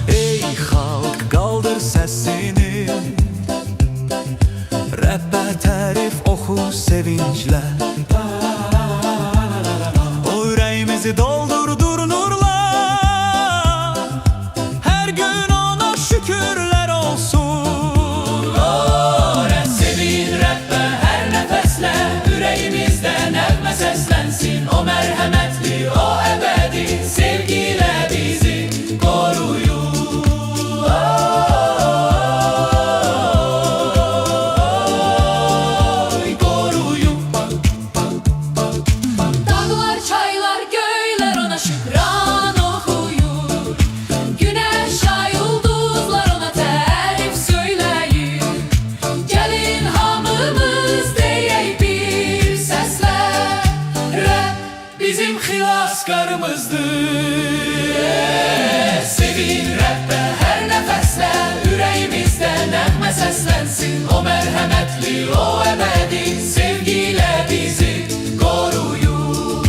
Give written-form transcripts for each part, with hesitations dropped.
Ey xalq, qaldır səsini, Rəbbə tərif oxu sevinclə. O ürəyimizi doldurdur nurla, hər gün ona şükürlər olsun. Sevin Rəbbə hər nəfəslə, ürəyimizdə nəğmə səslənsin. O mərhəmətli, o əbədi, sevgilə bizi koruyur. Dağlar, çaylar, göyler ona şükran okuyur. Güneş, ay, ulduzlar ona tərif söyləyir. Gəlin hamımız deyək bir səslə, Rəbb Bizim xilaskarımızdır. Sevin Rəbbə hər nəfəslə, ürəyimizdə nəğmə səslənsin. O mərhəmətli, o əbədi, sevgilə bizi koruyur.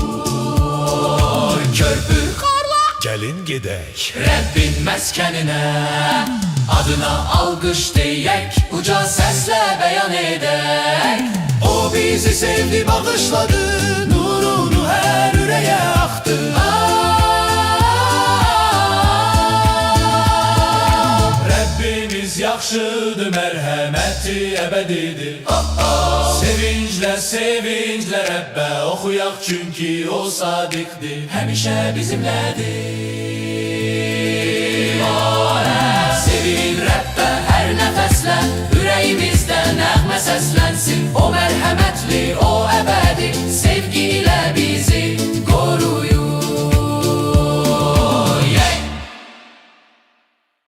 Körpü Gəlin gedək Rəbbin məskəninə, adına alqış deyək, uca səslə bəyan edək. O bizi sevdi, bağışladı, nurunu hər ürəyə axdı. Rəbbimiz yaxşıdır, mərhəməti əbədidir. Sevinclə, sevinclə Rəbbə oxuyaq, çünki o sadiqdir, həmişə bizimlədir. Sevin Rəbbə hər nəfəslə, ürəyimizdə nəğmə səslənsin.